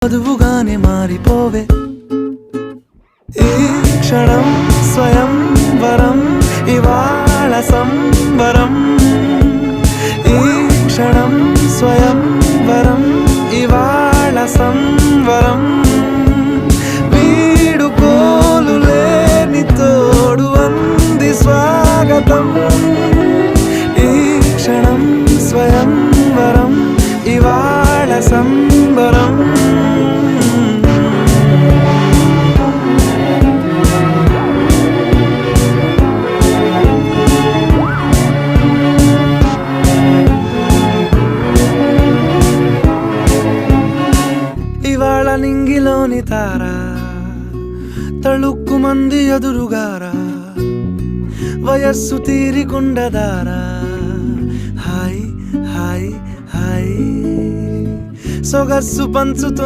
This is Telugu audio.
వధువుగానే మారిపోవే ఈ క్షణం స్వయం వరం ఇవాళ సంబరం ఈ క్షణం స్వయం వరం ఇవాళ సంవరం వీడుకోలు లేని తోడు అంది స్వాగతం ఈ క్షణం స్వయం వరం ఇవాళ సంబరం ఇవాళ నింగిలోని తారా తళుక్కు మంది ఎదురుగారా వయస్సు తీరికుండదారా హాయ్ హాయ్ హాయ్ సొగస్సు పంచుతో